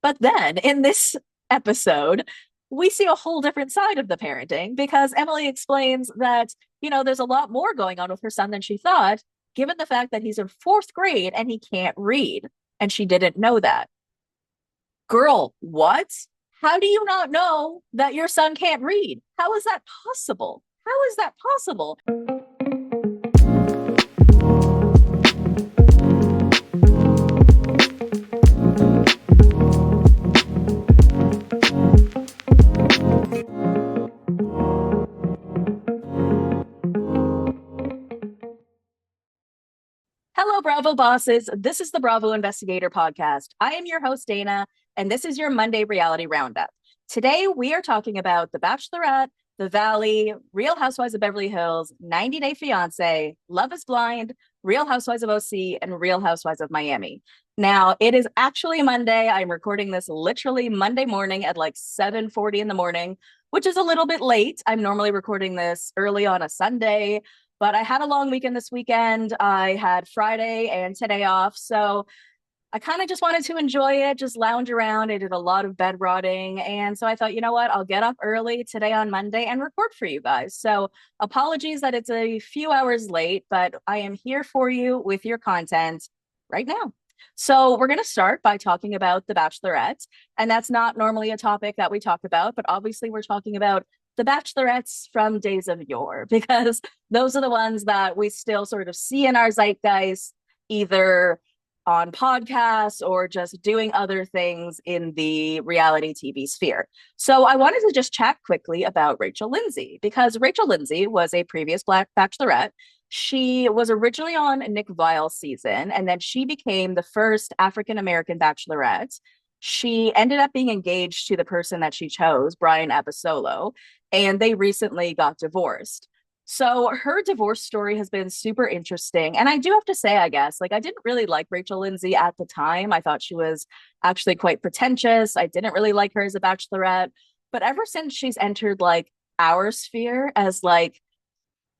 But then in this episode, we see a whole different side of the parenting because Emily explains that, there's a lot more going on with her son than she thought, given the fact that he's in fourth grade and he can't read. And she didn't know that. Girl, what? How do you not know that your son can't read? How is that possible? How is that possible? Hello, Bravo bosses. This is the Bravo Investigator podcast. I am your host, Dana, and this is your Monday reality roundup. Today, we are talking about The Bachelorette, The Valley, Real Housewives of Beverly Hills, 90 Day Fiancé, Love is Blind, Real Housewives of OC, and Real Housewives of Miami. Now, it is actually Monday. I'm recording this literally Monday morning at like 7:40 in the morning, which is a little bit late. I'm normally recording this early on a Sunday. But I had a long weekend this weekend. I had Friday and today off. So I kind of just wanted to enjoy it, just lounge around. I did a lot of bed rotting. And so I thought, you know what? I'll get up early today on Monday and record for you guys. So apologies that it's a few hours late, but I am here for you with your content right now. So we're going to start by talking about The Bachelorette. And that's not normally a topic that we talk about, but obviously we're talking about the Bachelorettes from days of yore, because those are the ones that we still sort of see in our zeitgeist, either on podcasts or just doing other things in the reality TV sphere. So I wanted to just chat quickly about Rachel Lindsay, because Rachel Lindsay was a previous Black Bachelorette. She was originally on Nick Viall's season, and then she became the first African-American Bachelorette. She ended up being engaged to the person that she chose, Bryan Abasolo, and they recently got divorced. So her divorce story has been super interesting. And I do have to say, I guess, like I didn't really like Rachel Lindsay at the time. I thought she was actually quite pretentious. I didn't really like her as a bachelorette. But ever since she's entered like our sphere as like,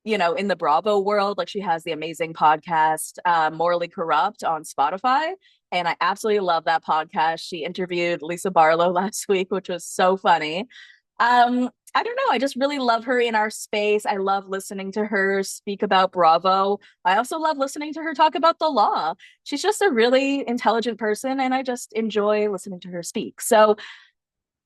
in the Bravo world, like she has the amazing podcast, Morally Corrupt on Spotify. And I absolutely love that podcast. She interviewed Lisa Barlow last week, which was so funny. I don't know. I just really love her in our space. I love listening to her speak about Bravo. I also love listening to her talk about the law. She's just a really intelligent person, and I just enjoy listening to her speak. So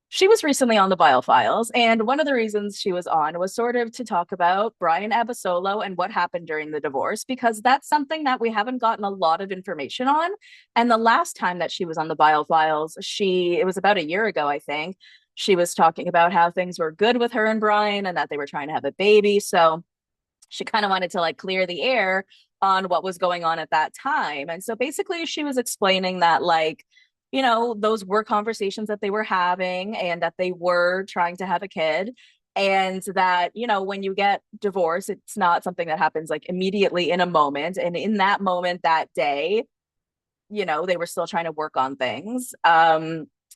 she was recently on the Viall Files, and one of the reasons she was on was sort of to talk about Bryan Abasolo and what happened during the divorce, because that's something that we haven't gotten a lot of information on. And the last time that she was on the Viall Files, it was about a year ago, I think. She was talking about how things were good with her and Bryan and that they were trying to have a baby. So she kind of wanted to like clear the air on what was going on at that time. And so basically she was explaining that like, those were conversations that they were having and that they were trying to have a kid. And that, when you get divorced, it's not something that happens like immediately in a moment. And in that moment, that day, they were still trying to work on things.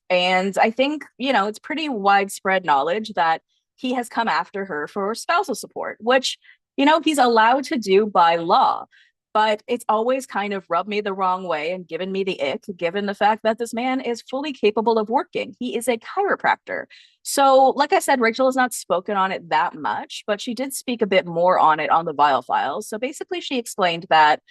And I think, it's pretty widespread knowledge that he has come after her for spousal support, which, he's allowed to do by law. But it's always kind of rubbed me the wrong way and given me the ick, given the fact that this man is fully capable of working. He is a chiropractor. So, like I said, Rachel has not spoken on it that much, but she did speak a bit more on it on the Viall Files. So basically, she explained that,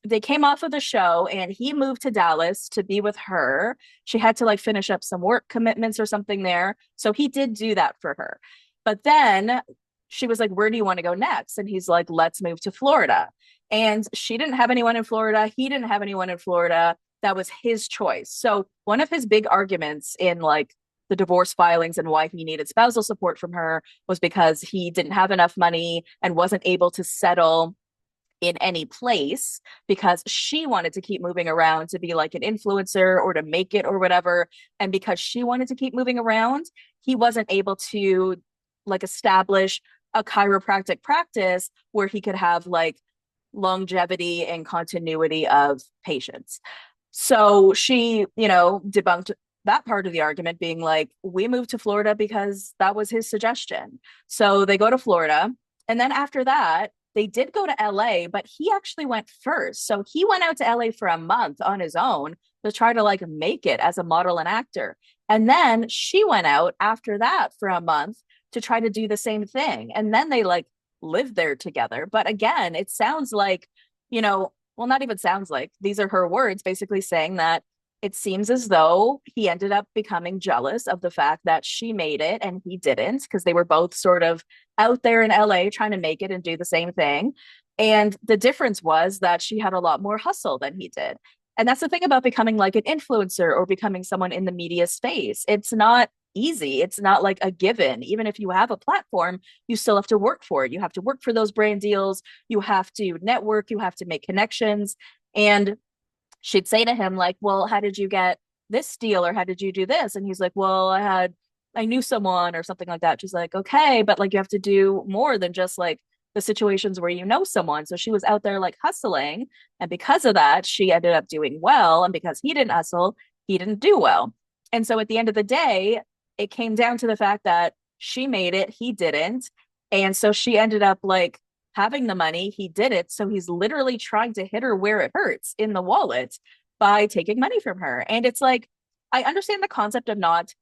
they came off of the show and he moved to Dallas to be with her. She had to like finish up some work commitments or something there. So he did do that for her. But then she was like, where do you want to go next? And he's like, let's move to Florida. And she didn't have anyone in Florida. He didn't have anyone in Florida. That was his choice. So one of his big arguments in like the divorce filings and why he needed spousal support from her was because he didn't have enough money and wasn't able to settle in any place because she wanted to keep moving around to be like an influencer or to make it or whatever. And because she wanted to keep moving around, he wasn't able to like establish a chiropractic practice where he could have like longevity and continuity of patients. So she, debunked that part of the argument, being like, we moved to Florida because that was his suggestion. So they go to Florida. And then after that, they did go to LA, but he actually went first. So he went out to LA for a month on his own to try to like make it as a model and actor. And then she went out after that for a month to try to do the same thing. And then they like lived there together. But again, it sounds like, well, not even sounds like, these are her words basically saying that it seems as though he ended up becoming jealous of the fact that she made it and he didn't, because they were both sort of out there in LA trying to make it and do the same thing. And the difference was that she had a lot more hustle than he did. And that's the thing about becoming like an influencer or becoming someone in the media space. It's not easy. It's not like a given. Even if you have a platform, you still have to work for it. You have to work for those brand deals. You have to network. You have to make connections. And she'd say to him, like, well, how did you get this deal? Or how did you do this? And he's like, well, I knew someone or something like that. She's like, okay, but like you have to do more than just like the situations where you know someone. So she was out there like hustling. And because of that, she ended up doing well. And because he didn't hustle, he didn't do well. And so at the end of the day, it came down to the fact that she made it, he didn't. And so she ended up like having the money, he did it. So he's literally trying to hit her where it hurts in the wallet by taking money from her. And it's like, I understand the concept of not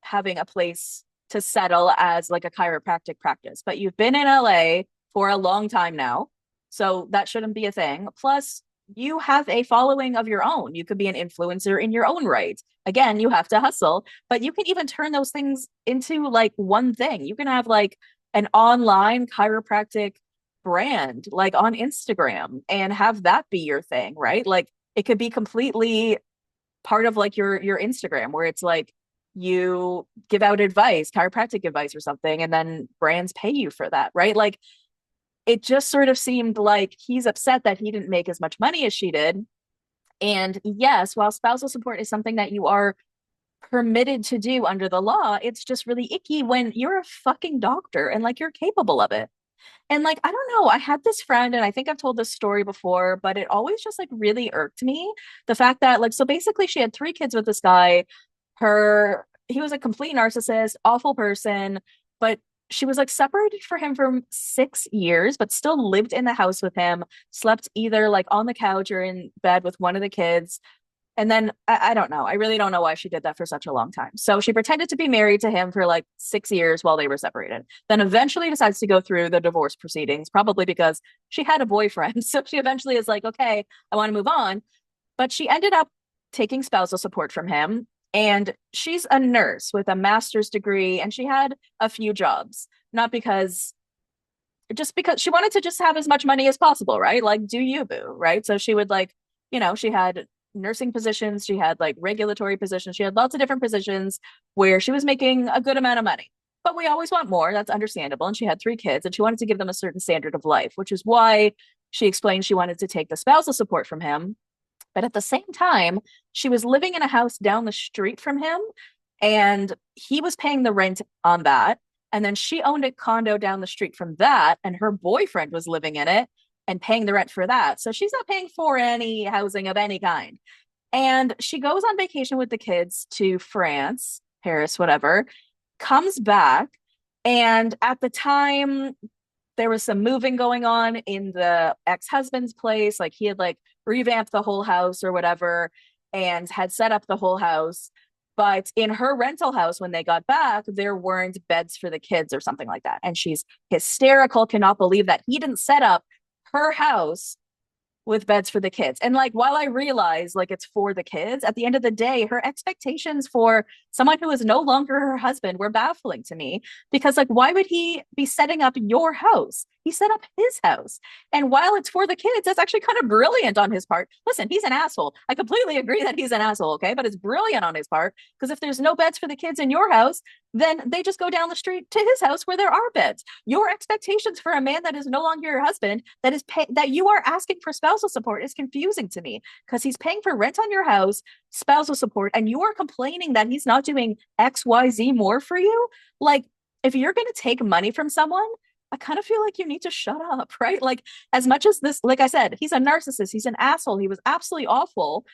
having a place to settle as like a chiropractic practice, but you've been in LA for a long time now. So that shouldn't be a thing. Plus, you have a following of your own. You could be an influencer in your own right. Again, you have to hustle, but you can even turn those things into like one thing. You can have like an online chiropractic brand like on Instagram and have that be your thing, right? Like it could be completely part of like your Instagram where it's like you give out advice, chiropractic advice or something, and then brands pay you for that, right? Like it just sort of seemed like he's upset that he didn't make as much money as she did. And yes, while spousal support is something that you are permitted to do under the law, it's just really icky when you're a fucking doctor and like you're capable of it. And like, I don't know, I had this friend, and I think I've told this story before, but it always just like really irked me. The fact that like, so basically she had 3 kids with this guy. He was a complete narcissist, awful person, but she was like separated from him for 6 years, but still lived in the house with him, slept either like on the couch or in bed with one of the kids. And then I don't know. I really don't know why she did that for such a long time. So she pretended to be married to him for like 6 years while they were separated. Then eventually decides to go through the divorce proceedings, probably because she had a boyfriend. So she eventually is like, okay, I want to move on. But she ended up taking spousal support from him. And she's a nurse with a master's degree, and she had a few jobs, not just because she wanted to just have as much money as possible, right? Like, do you, boo, right? So she would like, she had nursing positions, she had like regulatory positions, she had lots of different positions where she was making a good amount of money. But we always want more. That's understandable. And she had 3 kids and she wanted to give them a certain standard of life, which is why she explained she wanted to take the spousal support from him. But at the same time, she was living in a house down the street from him and he was paying the rent on that. And then she owned a condo down the street from that, and her boyfriend was living in it and paying the rent for that. So she's not paying for any housing of any kind. And she goes on vacation with the kids to France, Paris, whatever, comes back. And at the time, there was some moving going on in the ex-husband's place. Like he had like revamped the whole house or whatever and had set up the whole house. But in her rental house, when they got back, there weren't beds for the kids or something like that. And she's hysterical, cannot believe that he didn't set up her house with beds for the kids. And like, while I realize like it's for the kids, at the end of the day, her expectations for someone who is no longer her husband were baffling to me, because like, why would he be setting up your house? He set up his house. And while it's for the kids, that's actually kind of brilliant on his part. Listen, he's an asshole. I completely agree that he's an asshole, okay? But it's brilliant on his part, because if there's no beds for the kids in your house, then they just go down the street to his house where there are beds. Your expectations for a man that is no longer your husband, that you are asking for spousal support, is confusing to me, because he's paying for rent on your house, spousal support, and you are complaining that he's not doing XYZ more for you. Like, if you're going to take money from someone, I kind of feel like you need to shut up, right? Like, as much as this, like I said, he's a narcissist, he's an asshole, he was absolutely awful.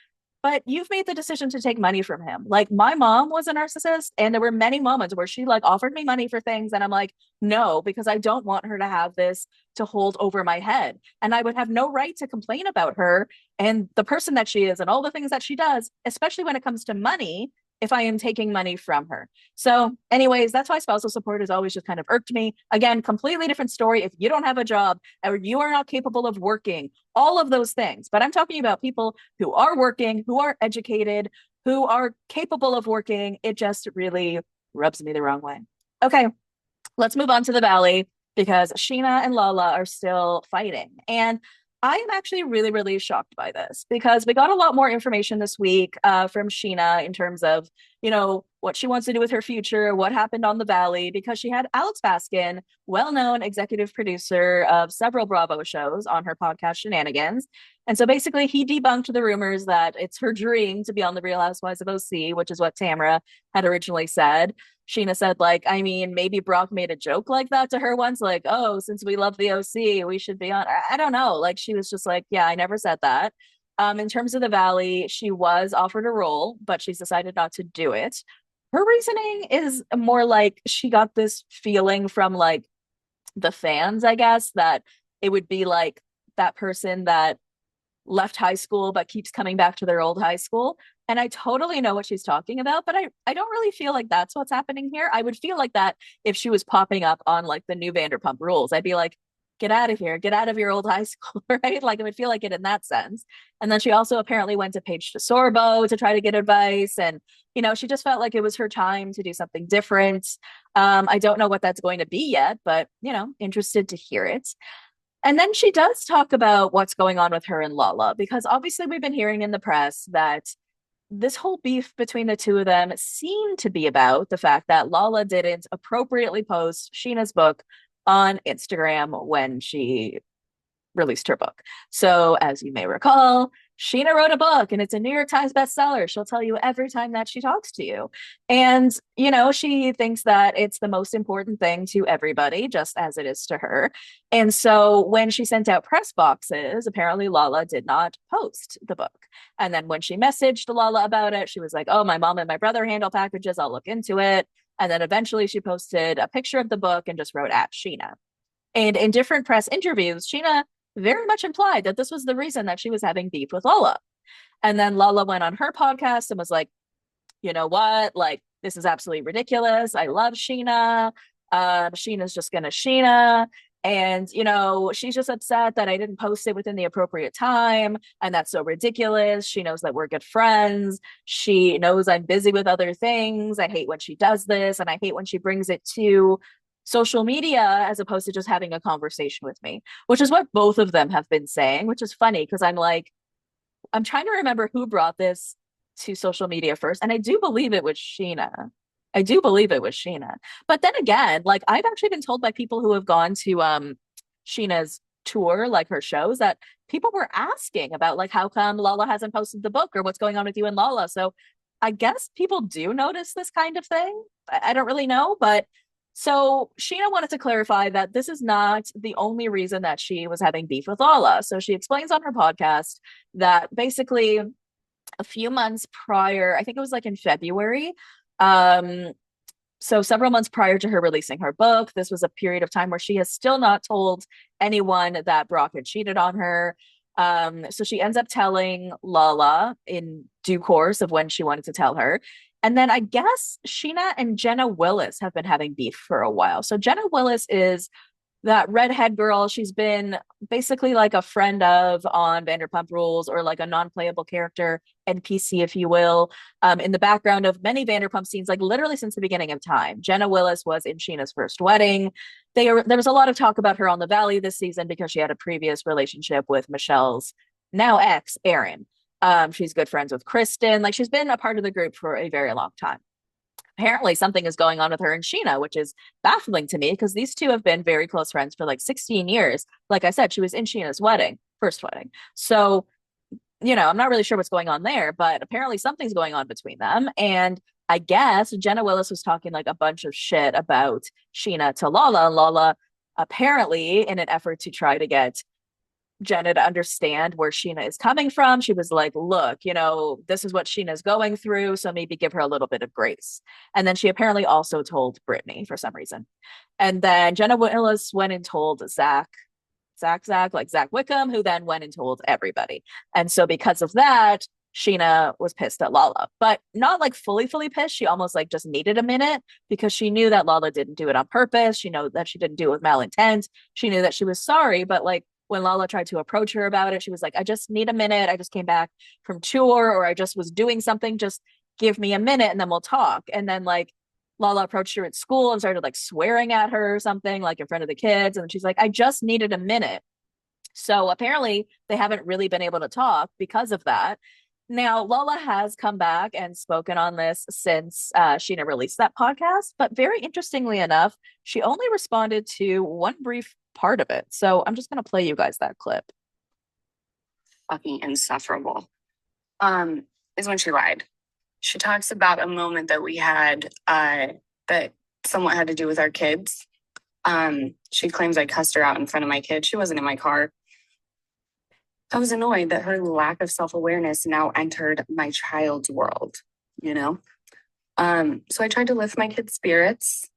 but you've made the decision to take money from him. Like, my mom was a narcissist, and there were many moments where she like offered me money for things, and I'm like, no, because I don't want her to have this to hold over my head. And I would have no right to complain about her and the person that she is and all the things that she does, especially when it comes to money, if I am taking money from her. So, anyways, that's why spousal support has always just kind of irked me. Again, completely different story if you don't have a job or you are not capable of working, all of those things. But I'm talking about people who are working, who are educated, who are capable of working. It just really rubs me the wrong way. Okay, let's move on to the Valley because Scheana and Lala are still fighting. And I am actually really, really shocked by this because we got a lot more information this week from Scheana in terms of, what she wants to do with her future, what happened on the Valley, because she had Alex Baskin, well-known executive producer of several Bravo shows, on her podcast Shenanigans. And so basically he debunked the rumors that it's her dream to be on the Real Housewives of OC, which is what Tamara had originally said. Scheana said, like, I mean, maybe Brock made a joke like that to her once, like, oh, since we love the OC, we should be on. I don't know. Like, she was just like, yeah, I never said that. In terms of the Valley, she was offered a role, but she's decided not to do it. Her reasoning is more like she got this feeling from like the fans, I guess, that it would be like that person that left high school but keeps coming back to their old high school. And I totally know what she's talking about, but I don't really feel like that's what's happening here. I would feel like that if she was popping up on like the new Vanderpump Rules. I'd be like, get out of here, get out of your old high school, right? Like, I would feel like it in that sense. And then she also apparently went to Paige DeSorbo to try to get advice. And, she just felt like it was her time to do something different. I don't know what that's going to be yet, but, interested to hear it. And then she does talk about what's going on with her and Lala, because obviously we've been hearing in the press that this whole beef between the two of them seemed to be about the fact that Lala didn't appropriately post Scheana's book on Instagram when she released her book. So, as you may recall, Scheana wrote a book and it's a New York Times bestseller. She'll tell you every time that she talks to you. And, she thinks that it's the most important thing to everybody, just as it is to her. And so when she sent out press boxes, apparently Lala did not post the book. And then when she messaged Lala about it, she was like, oh, my mom and my brother handle packages. I'll look into it. And then eventually she posted a picture of the book and just wrote at Scheana. And in different press interviews, Scheana very much implied that this was the reason that she was having beef with Lala. And then Lala went on her podcast and was like, you know what? Like, this is absolutely ridiculous. I love Scheana. Sheena's just gonna Scheana. And, she's just upset that I didn't post it within the appropriate time. And that's so ridiculous. She knows that we're good friends. She knows I'm busy with other things. I hate when she does this. And I hate when she brings it to social media as opposed to just having a conversation with me, which is what both of them have been saying, which is funny because I'm trying to remember who brought this to social media first. And I do believe it was Scheana. But then again, like, I've actually been told by people who have gone to Scheana's tour, like her shows, that people were asking about like, how come Lala hasn't posted the book or what's going on with you and Lala. So I guess people do notice this kind of thing. I don't really know, but so Scheana wanted to clarify that this is not the only reason that she was having beef with Lala. So she explains on her podcast that basically a few months prior, I think it was like in February, so several months prior to her releasing her book, this was a period of time where she has still not told anyone that Brock had cheated on her. So she ends up telling Lala in due course of when she wanted to tell her. And then I guess Scheana and Jenna Willis have been having beef for a while. So Jenna Willis is that redhead girl. She's been basically like a friend of on Vanderpump Rules, or like a non-playable character, NPC, if you will, in the background of many Vanderpump scenes, like literally since the beginning of time. Jenna Willis was in Scheana's first wedding. There was a lot of talk about her on the Valley this season because she had a previous relationship with Michelle's now ex, Aaron. She's good friends with Kristen. Like, she's been a part of the group for a very long time. Apparently something is going on with her and Scheana, which is baffling to me because these two have been very close friends for like 16 years. Like I said, she was in Scheana's first wedding. So, I'm not really sure what's going on there, but apparently something's going on between them. And I guess Jenna Willis was talking like a bunch of shit about Scheana to Lala, and Lala apparently, in an effort to try to get Jenna to understand where Scheana is coming from. She was like, look, this is what Sheena's going through, so maybe give her a little bit of grace. And then she apparently also told Brittany for some reason. And then Jenna Willis went and told Zach, like Zach Wickham, who then went and told everybody. And so because of that, Scheana was pissed at Lala, but not like fully pissed. She almost like just needed a minute because she knew that Lala didn't do it on purpose. She knew that she didn't do it with malintent. She knew that she was sorry, but like when Lala tried to approach her about it, she was like, I just need a minute. I just came back from tour, or I just was doing something. Just give me a minute and then we'll talk. And then like Lala approached her at school and started like swearing at her or something, like in front of the kids. And she's like, I just needed a minute. So apparently they haven't really been able to talk because of that. Now, Lala has come back and spoken on this since Scheana released that podcast. But very interestingly enough, she only responded to one brief part of it. So I'm just going to play you guys that clip. Fucking insufferable. Is when she lied. She talks about a moment that we had that somewhat had to do with our kids. She claims I cussed her out in front of my kids. She wasn't in my car. I was annoyed that her lack of self-awareness now entered my child's world, So I tried to lift my kids' spirits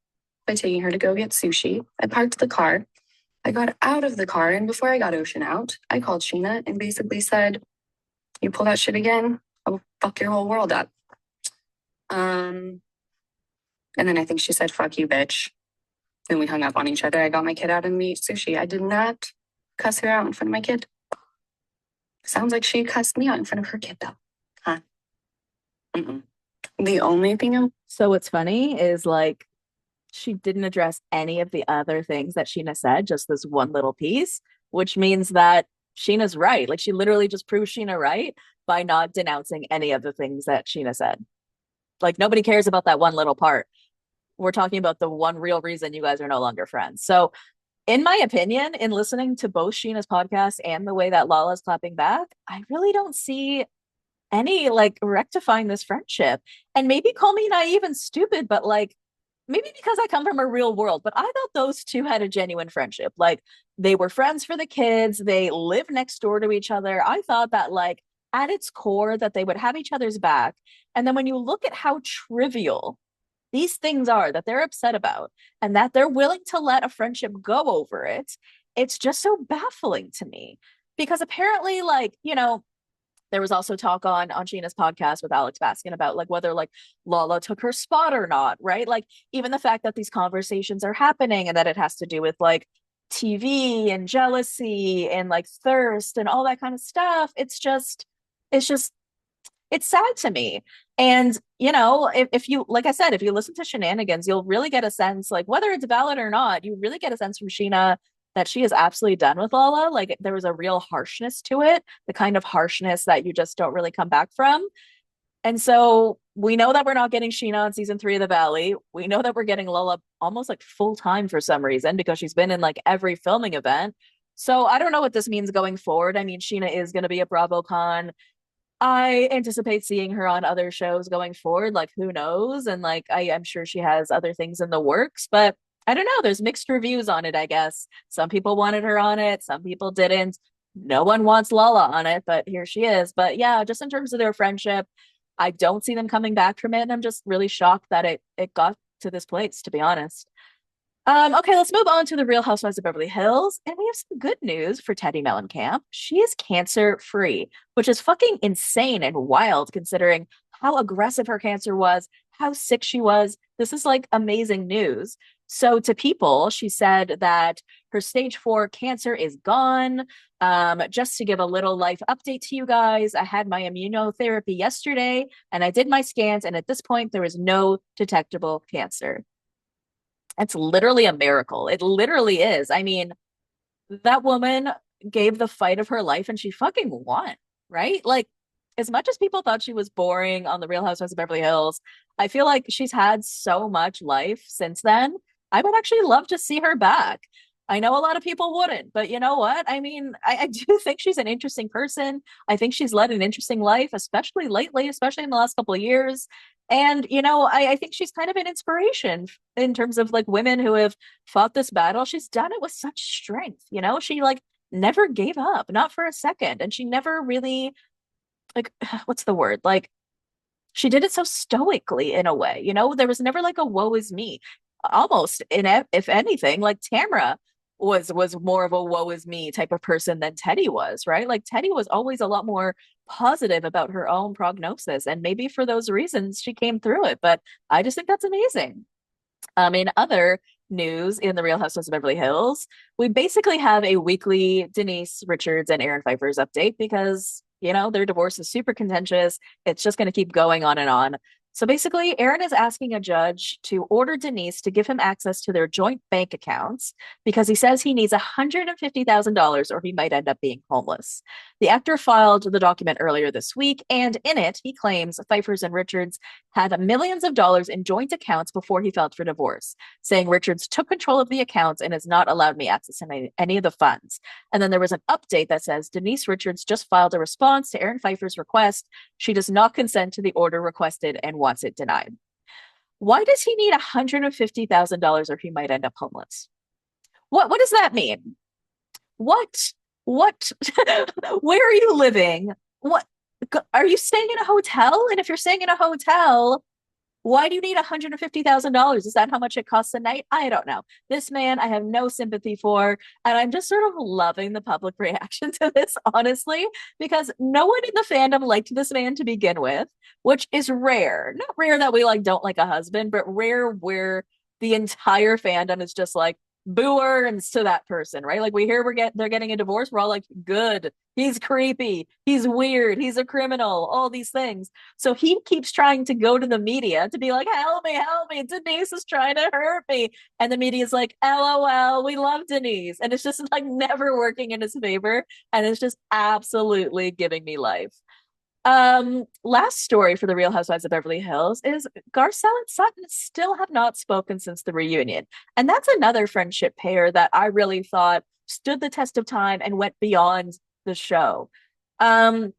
by taking her to go get sushi. I parked the car. I got out of the car, and before I got Ocean out, I called Scheana and basically said, you pull that shit again, I'll fuck your whole world up. And then I think she said, fuck you, bitch. Then we hung up on each other. I got my kid out and we ate sushi. I did not cuss her out in front of my kid. Sounds like she cussed me out in front of her kid, though. Huh? Mm-mm. The only thing So what's funny is like, she didn't address any of the other things that Scheana said, just this one little piece, which means that Sheena's right. Like she literally just proved Scheana right by not denouncing any of the things that Scheana said. Like nobody cares about that one little part. We're talking about the one real reason you guys are no longer friends. So in my opinion, in listening to both Sheena's podcast and the way that Lala's clapping back, I really don't see any like rectifying this friendship. And maybe call me naive and stupid, but like maybe because I come from a real world, but I thought those two had a genuine friendship. Like they were friends for the kids, they live next door to each other. I thought that like at its core that they would have each other's back. And then when you look at how trivial these things are that they're upset about and that they're willing to let a friendship go over it, it's just so baffling to me. Because apparently, like, there was also talk on Scheana's podcast with Alex Baskin about like whether like Lala took her spot or not, right? Like even the fact that these conversations are happening and that it has to do with like TV and jealousy and like thirst and all that kind of stuff. It's sad to me. And, if you, like I said, if you listen to Shenanigans, you'll really get a sense, like whether it's valid or not, you really get a sense from Scheana that she is absolutely done with Lala. Like there was a real harshness to it, the kind of harshness that you just don't really come back from. And so we know that we're not getting Scheana on season 3 of The Valley. We know that we're getting Lala almost like full time for some reason because she's been in like every filming event. So I don't know what this means going forward. I mean, Scheana is going to be a BravoCon. I anticipate seeing her on other shows going forward. Like, who knows? And like, I'm sure she has other things in the works, but I don't know. There's mixed reviews on it, I guess. Some people wanted her on it, some people didn't. No one wants Lala on it, but here she is. But yeah, just in terms of their friendship, I don't see them coming back from it. And I'm just really shocked that it got to this place, to be honest. Okay, let's move on to the Real Housewives of Beverly Hills. And we have some good news for Teddi Mellencamp. She is cancer free, which is fucking insane and wild considering how aggressive her cancer was, how sick she was. This is like amazing news. So to People, she said that her stage 4 cancer is gone. Just to give a little life update to you guys, I had my immunotherapy yesterday and I did my scans. And at this point, there is no detectable cancer. It's literally a miracle. It literally is. I mean, that woman gave the fight of her life and she fucking won, right? Like, as much as people thought she was boring on The Real Housewives of Beverly Hills, I feel like she's had so much life since then. I would actually love to see her back. I know a lot of people wouldn't, but you know what? I mean, I do think she's an interesting person. I think she's led an interesting life, especially lately, especially in the last couple of years. And, I think she's kind of an inspiration in terms of like women who have fought this battle. She's done it with such strength. She like never gave up, not for a second. And she never really, like, what's the word? Like, she did it so stoically in a way, there was never like a woe is me. Almost if anything, like Tamra was more of a woe is me type of person than Teddi was, right? Like Teddi was always a lot more positive about her own prognosis. And maybe for those reasons she came through it. But I just think that's amazing. In other news in the Real Housewives of Beverly Hills, we basically have a weekly Denise Richards and Aaron Phypers update because, their divorce is super contentious. It's just going to keep going on and on. So basically, Aaron is asking a judge to order Denise to give him access to their joint bank accounts because he says he needs $150,000 or he might end up being homeless. The actor filed the document earlier this week, and in it, he claims Phypers and Richards had millions of dollars in joint accounts before he filed for divorce, saying Richards took control of the accounts and has not allowed me access to any of the funds. And then there was an update that says Denise Richards just filed a response to Aaron Phypers' request. She does not consent to the order requested and wants it denied. Why does he need $150,000 or he might end up homeless? What does that mean? What where are you living? What are you staying in a hotel? And if you're staying in a hotel, why do you need $150,000? Is that how much it costs a night? I don't know. This man, I have no sympathy for. And I'm just sort of loving the public reaction to this, honestly, because no one in the fandom liked this man to begin with, which is rare. Not rare that we don't like a husband, but rare where the entire fandom is just like, booers to that person, right? Like we hear they're getting a divorce. We're all like, good. He's creepy. He's weird. He's a criminal. All these things. So he keeps trying to go to the media to be like, help me. Denise is trying to hurt me. And the media is like, LOL, we love Denise. And it's just like never working in his favor. And it's just absolutely giving me life. Last story for the Real Housewives of Beverly Hills is Garcelle and Sutton still have not spoken since the reunion. And that's another friendship pair that I really thought stood the test of time and went beyond the show. So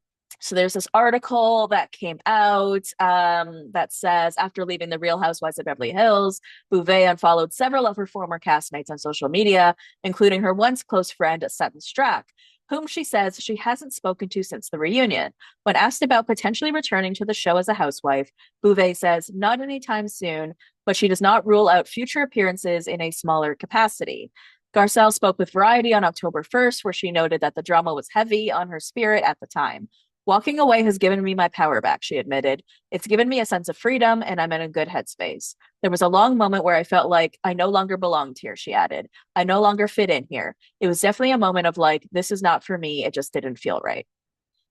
there's this article that came out that says after leaving the Real Housewives of Beverly Hills, Beauvais unfollowed several of her former castmates on social media, including her once close friend Sutton Stracke, whom she says she hasn't spoken to since the reunion. When asked about potentially returning to the show as a housewife, Beauvais says not anytime soon, but she does not rule out future appearances in a smaller capacity. Garcelle spoke with Variety on October 1st, where she noted that the drama was heavy on her spirit at the time. Walking away has given me my power back, she admitted. It's given me a sense of freedom, and I'm in a good headspace. There was a long moment where I felt like I no longer belonged here, she added. I no longer fit in here. It was definitely a moment of like, this is not for me. It just didn't feel right.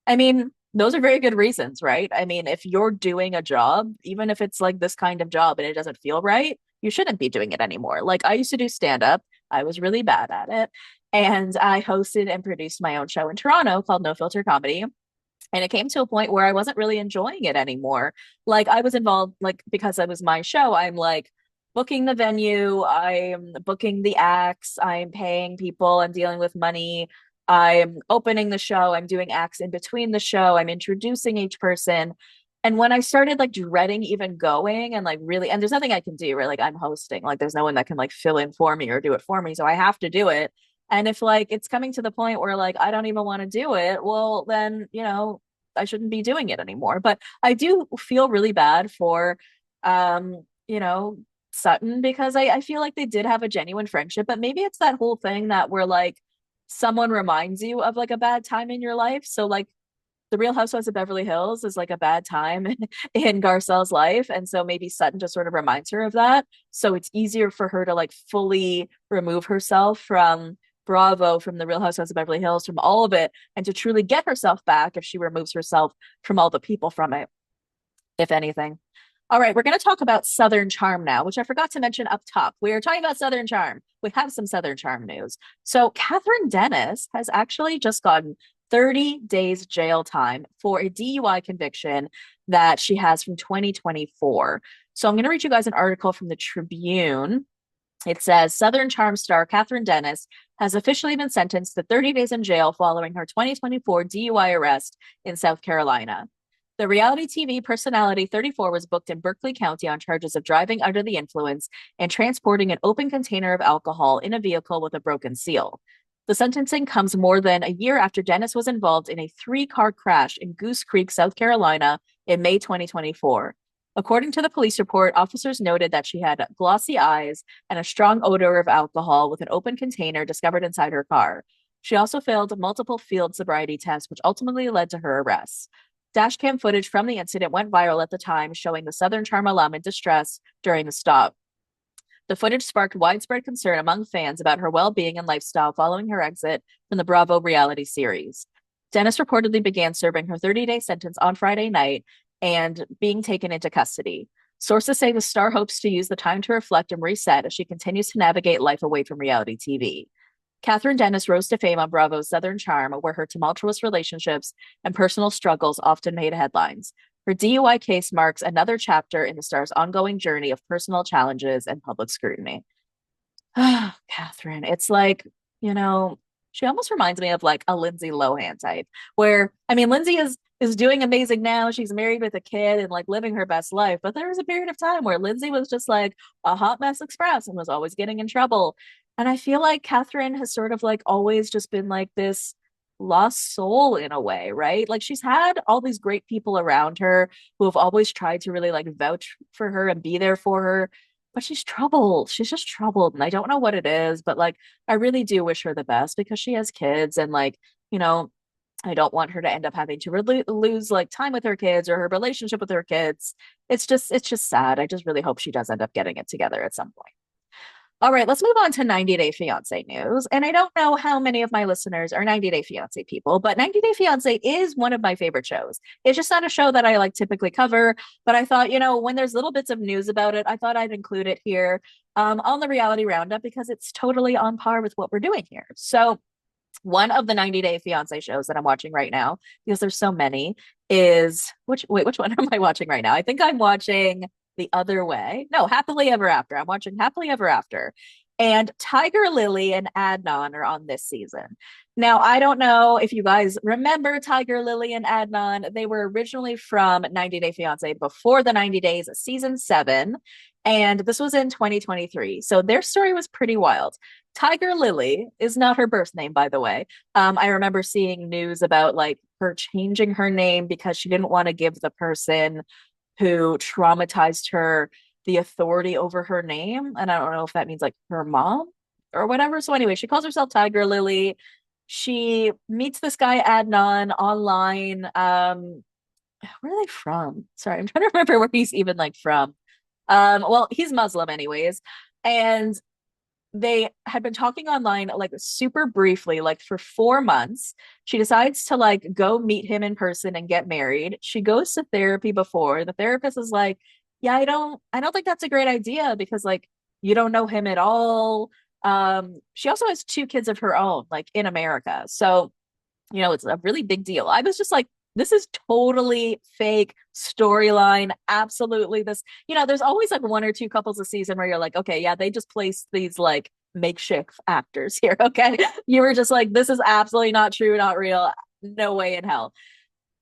I mean, those are very good reasons, right? I mean, if you're doing a job, even if it's like this kind of job and it doesn't feel right, you shouldn't be doing it anymore. Like I used to do stand up. I was really bad at it. And I hosted and produced my own show in Toronto called No Filter Comedy. And it came to a point where I wasn't really enjoying it anymore. Like I was involved, like because it was my show, I'm like booking the venue, I'm booking the acts, I'm paying people and dealing with money. I'm opening the show, I'm doing acts in between the show, I'm introducing each person. And when I started like dreading even going and like really, and there's nothing I can do, right? Like I'm hosting, like there's no one that can like fill in for me or do it for me. So I have to do it. And if like it's coming to the point where like I don't even want to do it, well then, I shouldn't be doing it anymore. But I do feel really bad for Sutton because I feel like they did have a genuine friendship, but maybe it's that whole thing that where like someone reminds you of like a bad time in your life. So like the Real Housewives of Beverly Hills is like a bad time in Garcelle's life. And so maybe Sutton just sort of reminds her of that. So it's easier for her to like fully remove herself from Bravo, from the Real Housewives of Beverly Hills, from all of it, and to truly get herself back if she removes herself from all the people from it, if anything. All right, we're going to talk about Southern Charm now, which I forgot to mention up top. We are talking about Southern Charm. We have some Southern Charm news. So Kathryn Dennis has actually just gotten 30 days jail time for a DUI conviction that she has from 2024. So I'm going to read you guys an article from the Tribune. It says Southern Charm star Kathryn Dennis has officially been sentenced to 30 days in jail following her 2024 DUI arrest in South Carolina. The reality TV personality 34 was booked in Berkeley County on charges of driving under the influence and transporting an open container of alcohol in a vehicle with a broken seal. The sentencing comes more than a year after Dennis was involved in a three-car crash in Goose Creek, South Carolina in May 2024. According to the police report, officers noted that she had glossy eyes and a strong odor of alcohol with an open container discovered inside her car. She also failed multiple field sobriety tests, which ultimately led to her arrest. Dashcam footage from the incident went viral at the time, showing the Southern Charm alum in distress during the stop. The footage sparked widespread concern among fans about her well-being and lifestyle following her exit from the Bravo reality series. Dennis reportedly began serving her 30-day sentence on Friday night and being taken into custody. Sources say the star hopes to use the time to reflect and reset as she continues to navigate life away from reality TV. Kathryn Dennis rose to fame on Bravo's Southern Charm, where her tumultuous relationships and personal struggles often made headlines. Her DUI case marks another chapter in the star's ongoing journey of personal challenges and public scrutiny. Ah, Kathryn, it's like, you know, she almost reminds me of like a Lindsay Lohan type, where I mean, Lindsay is doing amazing now. She's married with a kid and like living her best life. But there was a period of time where Lindsay was just like a hot mess express and was always getting in trouble. And I feel like Kathryn has sort of like always just been like this lost soul in a way, right? Like she's had all these great people around her who have always tried to really like vouch for her and be there for her, but she's troubled. She's just troubled. And I don't know what it is, but like I really do wish her the best because she has kids and like, you know, I don't want her to end up having to lose like time with her kids or her relationship with her kids. It's just sad. I just really hope she does end up getting it together at some point. All right, let's move on to 90 Day Fiancé news. And I don't know how many of my listeners are 90 Day Fiancé people, but 90 Day Fiancé is one of my favorite shows. It's just not a show that I like typically cover, but I thought, you know, when there's little bits of news about it, I thought I'd include it here on the Reality Roundup because it's totally on par with what we're doing here. So one of the 90 Day Fiancé shows that I'm watching right now, because there's so many, is which one am I watching right now? I think I'm watching The Other Way. No, Happily Ever After. I'm watching Happily Ever After. And Tiger Lily and Adnan are on this season. Now, I don't know if you guys remember Tiger Lily and Adnan. They were originally from 90 Day Fiancé before the 90 Days, season 7. And this was in 2023. So their story was pretty wild. Tiger Lily is not her birth name, by the way. I remember seeing news about like her changing her name because she didn't want to give the person who traumatized her the authority over her name. And I don't know if that means like her mom or whatever. So anyway, she calls herself Tiger Lily. She meets this guy Adnan online. Where are they from? Sorry, I'm trying to remember where he's even like from. Well, he's Muslim anyways. And they had been talking online like super briefly, like for 4 months. She decides to like go meet him in person and get married. She goes to therapy before. The therapist is like, yeah, I don't think that's a great idea because like you don't know him at all. She also has 2 kids of her own, like in America. So, you know, it's a really big deal. I was just like, this is totally fake storyline. Absolutely. This, you know, there's always like 1 or 2 couples a season where you're like, okay, yeah, they just placed these like makeshift actors here. Okay. You were just like, this is absolutely not true, not real. No way in hell.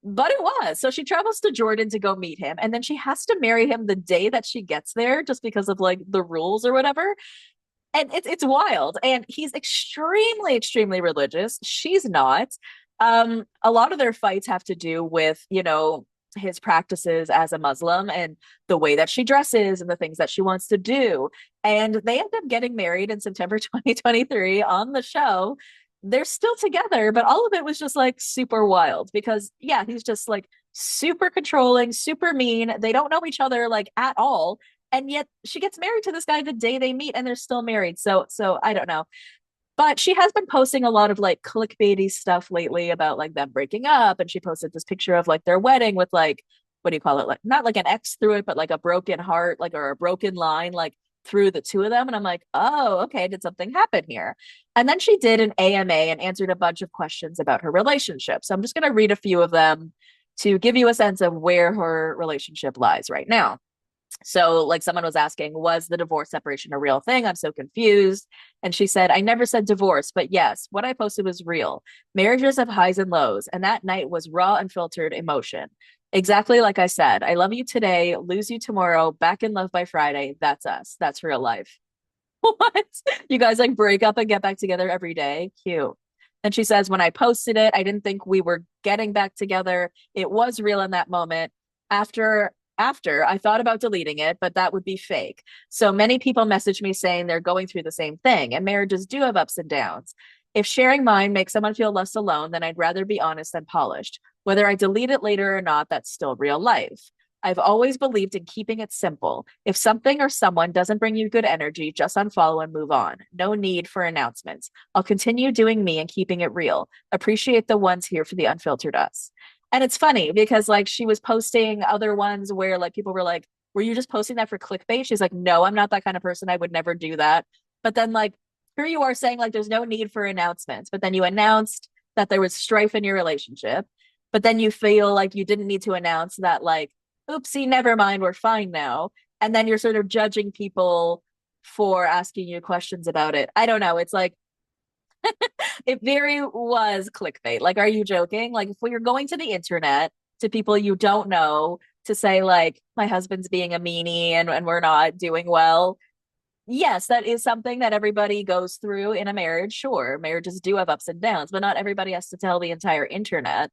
But it was. So she travels to Jordan to go meet him. And then she has to marry him the day that she gets there just because of like the rules or whatever. And it's wild. And he's extremely, extremely religious. She's not. A lot of their fights have to do with, you know, his practices as a Muslim and the way that she dresses and the things that she wants to do. And they end up getting married in September 2023 on the show. They're still together, but all of it was just like super wild because, yeah, he's just like super controlling, super mean. They don't know each other like at all. And yet she gets married to this guy the day they meet and they're still married. So I don't know. But she has been posting a lot of like clickbaity stuff lately about like them breaking up. And she posted this picture of like their wedding with like, what do you call it? Like not like an X through it, but like a broken heart, like or a broken line, like through the 2 of them. And I'm like, oh, okay, did something happen here? And then she did an AMA and answered a bunch of questions about her relationship. So I'm just going to read a few of them to give you a sense of where her relationship lies right now. So, like, someone was asking, was the divorce separation a real thing? I'm so confused. And she said, I never said divorce, but yes, what I posted was real. Marriages have highs and lows. And that night was raw and filtered emotion. Exactly like I said, I love you today, lose you tomorrow, back in love by Friday. That's us. That's real life. What? You guys like break up and get back together every day? Cute. And she says, when I posted it, I didn't think we were getting back together. It was real in that moment. After I thought about deleting it, but that would be fake. So many people message me saying they're going through the same thing, and marriages do have ups and downs. If sharing mine makes someone feel less alone, then I'd rather be honest than polished. Whether I delete it later or not, that's still real life. I've always believed in keeping it simple. If something or someone doesn't bring you good energy, just unfollow and move on. No need for announcements. I'll continue doing me and keeping it real. Appreciate the ones here for the unfiltered us. And it's funny because like she was posting other ones where like people were like, were you just posting that for clickbait? She's like, no, I'm not that kind of person. I would never do that. But then like here you are saying like there's no need for announcements, but then you announced that there was strife in your relationship. But then you feel like you didn't need to announce that like, oopsie, never mind, we're fine now. And then you're sort of judging people for asking you questions about it. I don't know. It's like it very was clickbait. Like, are you joking? Like, if we are going to the internet to people you don't know to say, like, my husband's being a meanie and we're not doing well. Yes, that is something that everybody goes through in a marriage. Sure, marriages do have ups and downs, but not everybody has to tell the entire internet.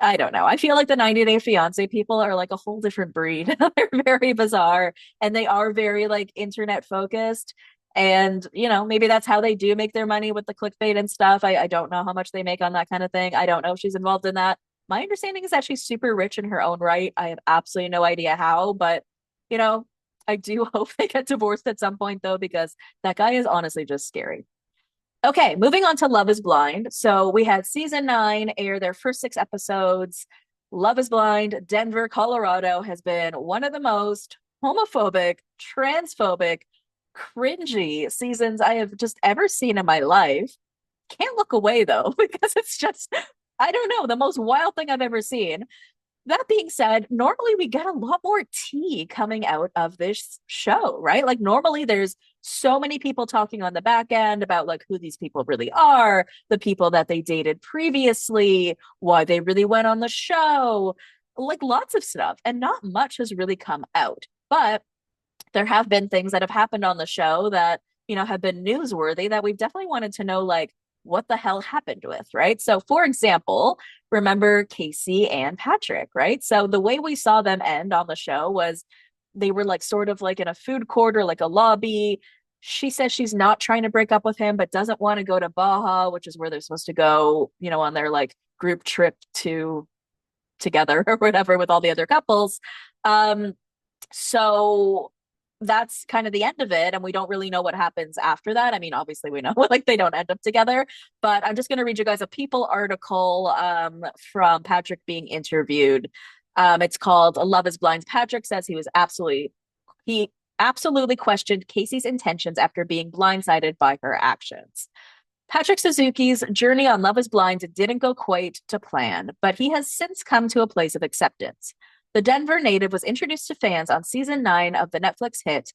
I don't know. I feel like the 90 Day Fiance people are like a whole different breed. They're very bizarre and they are very like internet focused. And, you know, maybe that's how they do make their money with the clickbait and stuff. I don't know how much they make on that kind of thing. I don't know if she's involved in that. My understanding is that she's super rich in her own right. I have absolutely no idea how, but, you know, I do hope they get divorced at some point, though, because that guy is honestly just scary. Okay, moving on to Love is Blind. So we had season 9 air their first 6 episodes. Love is Blind, Denver, Colorado has been one of the most homophobic, transphobic, cringy seasons I have just ever seen in my life. Can't look away though, because it's just, I don't know, the most wild thing I've ever seen. That being said, normally we get a lot more tea coming out of this show, right? Like normally there's so many people talking on the back end about like who these people really are, the people that they dated previously, why they really went on the show, like lots of stuff. And not much has really come out. But there have been things that have happened on the show that, you know, have been newsworthy that we've definitely wanted to know, like, what the hell happened with, right? So, for example, remember Casey and Patrick, right? So, the way we saw them end on the show was they were like sort of like in a food court or like a lobby. She says she's not trying to break up with him, but doesn't want to go to Baja, which is where they're supposed to go, you know, on their like group trip to together or whatever with all the other couples. So that's kind of the end of it. And we don't really know what happens after that. I mean, obviously we know like they don't end up together, but I'm just going to read you guys a People article from Patrick being interviewed. It's called Love is Blind. Patrick says he absolutely questioned Casey's intentions after being blindsided by her actions. Patrick Suzuki's journey on Love is Blind didn't go quite to plan, but he has since come to a place of acceptance. The Denver native was introduced to fans on season 9 of the Netflix hit,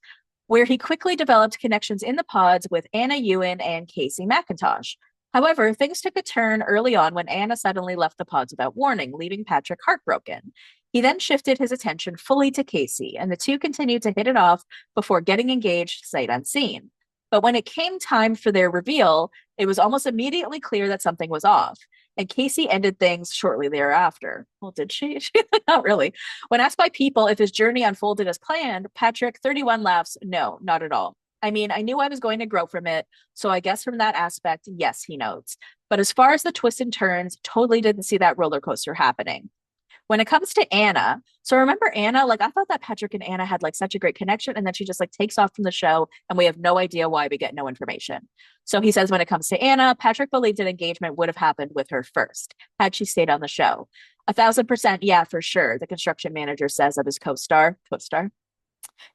where he quickly developed connections in the pods with Anna Ewan and Casey McIntosh. However, things took a turn early on when Anna suddenly left the pods without warning, leaving Patrick heartbroken. He then shifted his attention fully to Casey, and the two continued to hit it off before getting engaged sight unseen. But when it came time for their reveal, it was almost immediately clear that something was off. And Casey ended things shortly thereafter. Well, did she? Not really. When asked by People if his journey unfolded as planned, Patrick, 31, laughs, no, not at all. I mean, I knew I was going to grow from it, so I guess from that aspect, yes, he notes. But as far as the twists and turns, totally didn't see that roller coaster happening. When it comes to Anna, so remember Anna, like I thought that Patrick and Anna had like such a great connection, and then she just like takes off from the show and we have no idea why. We get no information. So he says when it comes to Anna, Patrick believed an engagement would have happened with her first had she stayed on the show. 1,000%, yeah, for sure, the construction manager says of his co-star.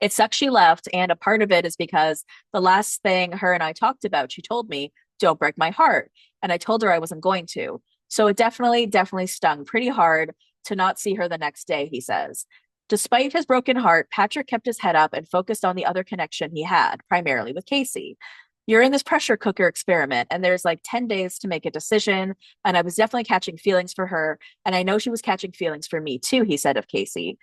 It sucks she left, and a part of it is because the last thing her and I talked about, she told me, don't break my heart. And I told her I wasn't going to. So it definitely stung pretty hard to not see her the next day, he says. Despite his broken heart, Patrick kept his head up and focused on the other connection he had, primarily with Casey. You're in this pressure cooker experiment, and there's like 10 days to make a decision, and I was definitely catching feelings for her, and I know she was catching feelings for me too, he said of Casey.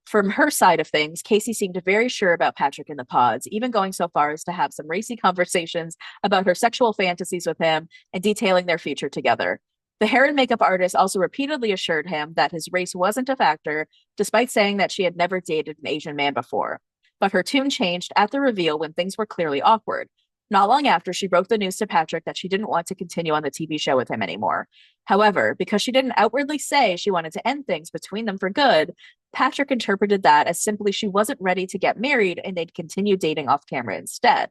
From her side of things, Casey seemed very sure about Patrick in the pods, even going so far as to have some racy conversations about her sexual fantasies with him and detailing their future together. The hair and makeup artist also repeatedly assured him that his race wasn't a factor, despite saying that she had never dated an Asian man before. But her tune changed at the reveal when things were clearly awkward. Not long after, she broke the news to Patrick that she didn't want to continue on the TV show with him anymore. However, because she didn't outwardly say she wanted to end things between them for good, Patrick interpreted that as simply she wasn't ready to get married and they'd continue dating off camera instead.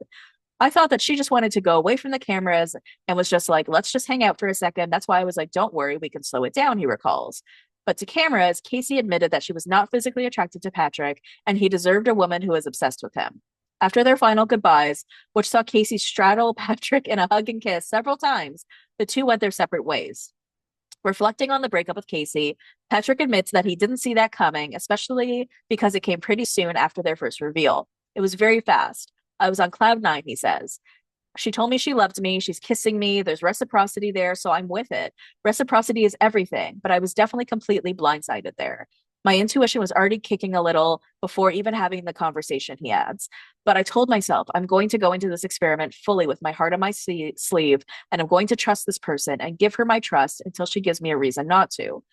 I thought that she just wanted to go away from the cameras and was just like, let's just hang out for a second. That's why I was like, don't worry, we can slow it down, he recalls. But to cameras, Casey admitted that she was not physically attracted to Patrick and he deserved a woman who was obsessed with him. After their final goodbyes, which saw Casey straddle Patrick in a hug and kiss several times, the two went their separate ways. Reflecting on the breakup with Casey, Patrick admits that he didn't see that coming, especially because it came pretty soon after their first reveal. It was very fast. I was on cloud nine, he says. She told me she loved me. She's kissing me. There's reciprocity there, so I'm with it. Reciprocity is everything, but I was definitely completely blindsided there. My intuition was already kicking a little before even having the conversation, he adds. But I told myself, I'm going to go into this experiment fully with my heart on my sleeve, and I'm going to trust this person and give her my trust until she gives me a reason not to.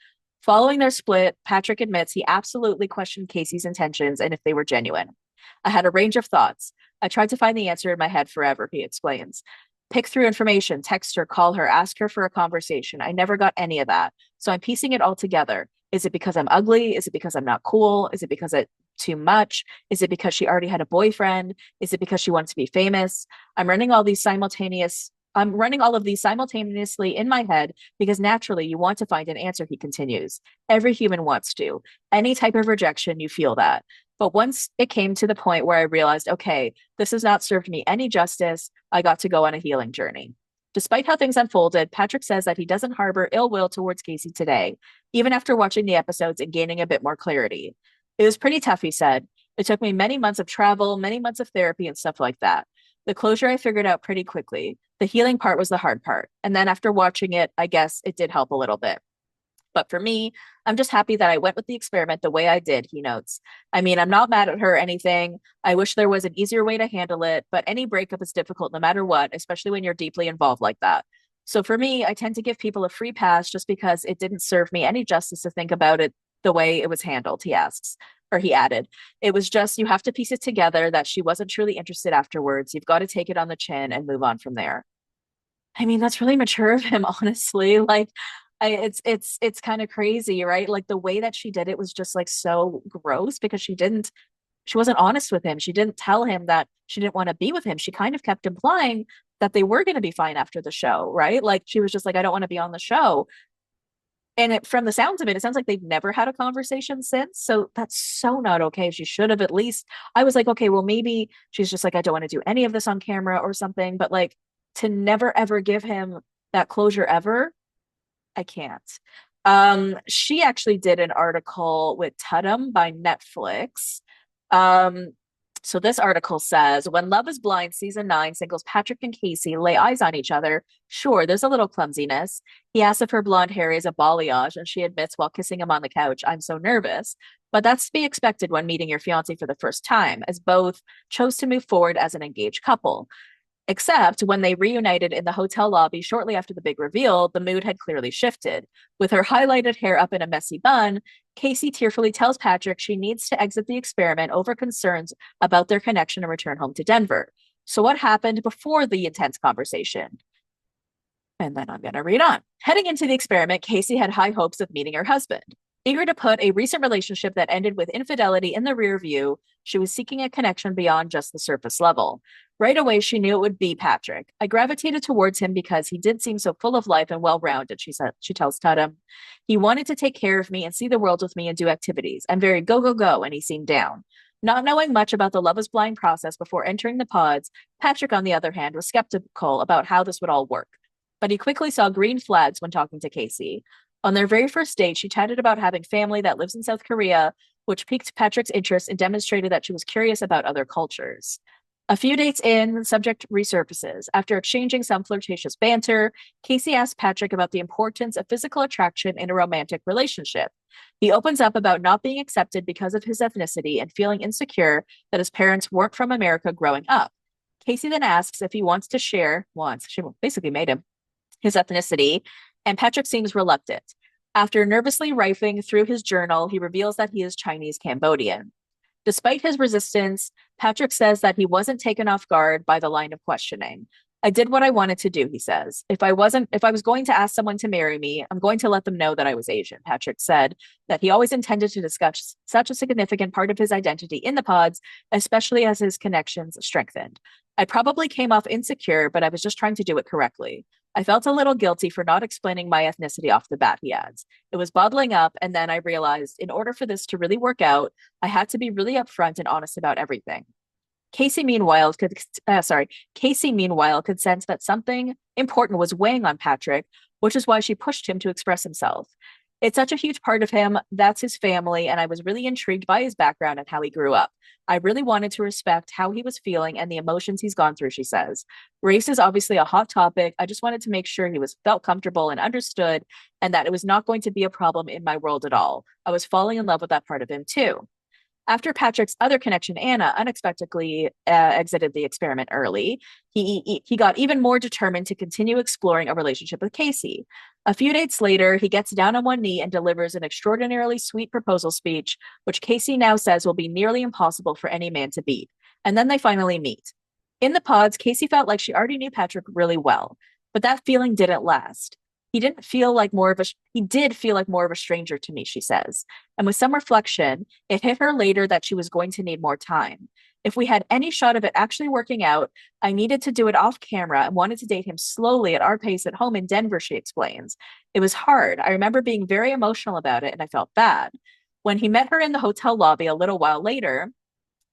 Following their split, Patrick admits he absolutely questioned Casey's intentions and if they were genuine. I had a range of thoughts. I tried to find the answer in my head forever, he explains. Pick through information, text her, call her, ask her for a conversation. I never got any of that. So I'm piecing it all together. Is it because I'm ugly? Is it because I'm not cool? Is it because it's too much? Is it because she already had a boyfriend? Is it because she wants to be famous? I'm running all of these simultaneously in my head because naturally you want to find an answer, he continues. Every human wants to. Any type of rejection, you feel that. But once it came to the point where I realized, okay, this has not served me any justice, I got to go on a healing journey. Despite how things unfolded, Patrick says that he doesn't harbor ill will towards Casey today, even after watching the episodes and gaining a bit more clarity. It was pretty tough, he said. It took me many months of travel, many months of therapy and stuff like that. The closure I figured out pretty quickly. The healing part was the hard part. And then after watching it, I guess it did help a little bit. But for me, I'm just happy that I went with the experiment the way I did, he notes. I mean, I'm not mad at her or anything. I wish there was an easier way to handle it, but any breakup is difficult no matter what, especially when you're deeply involved like that. So for me, I tend to give people a free pass just because it didn't serve me any justice to think about it the way it was handled, he asks. Or he added, it was just, you have to piece it together that she wasn't truly interested afterwards. You've got to take it on the chin and move on from there. I mean, that's really mature of him, honestly. Like, it's kind of crazy, right? Like the way that she did it was just like so gross because she wasn't honest with him. She didn't tell him that she didn't want to be with him. She kind of kept implying that they were going to be fine after the show, right? Like she was just like, I don't want to be on the show. And from the sounds of it, it sounds like they've never had a conversation since. So that's so not okay. She should have at least, I was like, okay, well, maybe she's just like, I don't want to do any of this on camera or something. But like to never, ever give him that closure ever, I can't. She actually did an article with Tudum by Netflix. So this article says, when Love is Blind season 9 singles Patrick and Casey lay eyes on each other, sure, there's a little clumsiness. He asks if her blonde hair is a balayage, and she admits while kissing him on the couch, I'm so nervous. But that's to be expected when meeting your fiancé for the first time, as both chose to move forward as an engaged couple. Except when they reunited in the hotel lobby shortly after the big reveal, the mood had clearly shifted. With her highlighted hair up in a messy bun, Casey tearfully tells Patrick she needs to exit the experiment over concerns about their connection and return home to Denver. So what happened before the intense conversation? And then I'm going to read on. Heading into the experiment, Casey had high hopes of meeting her husband. Eager to put a recent relationship that ended with infidelity in the rear view, she was seeking a connection beyond just the surface level. Right away, she knew it would be Patrick. I gravitated towards him because he did seem so full of life and well-rounded, she tells Tudum. He wanted to take care of me and see the world with me and do activities. I'm very go, go, go, and he seemed down. Not knowing much about the Love is Blind process before entering the pods, Patrick, on the other hand, was skeptical about how this would all work. But he quickly saw green flags when talking to Casey. On their very first date, she chatted about having family that lives in South Korea, which piqued Patrick's interest and demonstrated that she was curious about other cultures. A few dates in, the subject resurfaces. After exchanging some flirtatious banter, Casey asks Patrick about the importance of physical attraction in a romantic relationship. He opens up about not being accepted because of his ethnicity and feeling insecure that his parents weren't from America growing up. Casey then asks if he wants to share, she basically made him, his ethnicity, and Patrick seems reluctant. After nervously rifling through his journal, he reveals that he is Chinese Cambodian. Despite his resistance, Patrick says that he wasn't taken off guard by the line of questioning. I did what I wanted to do, he says. If I was going to ask someone to marry me, I'm going to let them know that I was Asian. Patrick said that he always intended to discuss such a significant part of his identity in the pods, especially as his connections strengthened. I probably came off insecure, but I was just trying to do it correctly. I felt a little guilty for not explaining my ethnicity off the bat, he adds. It was bottling up, and then I realized in order for this to really work out, I had to be really upfront and honest about everything. Casey, meanwhile, could sense that something important was weighing on Patrick, which is why she pushed him to express himself. It's such a huge part of him. That's his family, and I was really intrigued by his background and how he grew up. I really wanted to respect how he was feeling and the emotions he's gone through, she says. Race is obviously a hot topic. I just wanted to make sure he felt comfortable and understood, and that it was not going to be a problem in my world at all. I was falling in love with that part of him too. After Patrick's other connection, Anna, unexpectedly exited the experiment early, he got even more determined to continue exploring a relationship with Casey. A few dates later, he gets down on one knee and delivers an extraordinarily sweet proposal speech, which Casey now says will be nearly impossible for any man to beat. And then they finally meet. In the pods, Casey felt like she already knew Patrick really well, but that feeling didn't last. He did feel like more of a stranger to me, she says. And with some reflection, it hit her later that she was going to need more time. If we had any shot of it actually working out, I needed to do it off camera and wanted to date him slowly at our pace at home in Denver, she explains. It was hard. I remember being very emotional about it, and I felt bad. When he met her in the hotel lobby a little while later,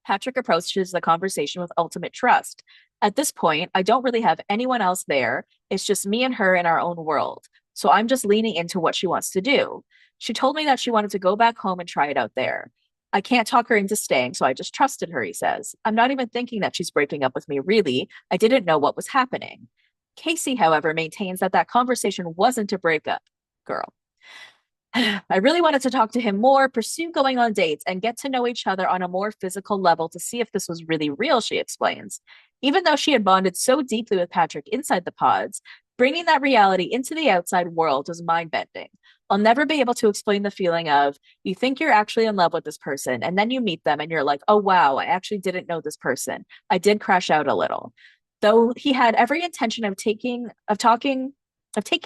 Patrick approaches the conversation with ultimate trust. At this point, I don't really have anyone else there. It's just me and her in our own world. So I'm just leaning into what she wants to do. She told me that she wanted to go back home and try it out there. I can't talk her into staying, so I just trusted her, he says. I'm not even thinking that she's breaking up with me, really. I didn't know what was happening. Casey, however, maintains that conversation wasn't a breakup. Girl. I really wanted to talk to him more, pursue going on dates, and get to know each other on a more physical level to see if this was really real, she explains. Even though she had bonded so deeply with Patrick inside the pods, bringing that reality into the outside world was mind-bending. I'll never be able to explain the feeling of you think you're actually in love with this person, and then you meet them and you're like, oh, wow, I actually didn't know this person. I did crash out a little. Though he had every intention of taking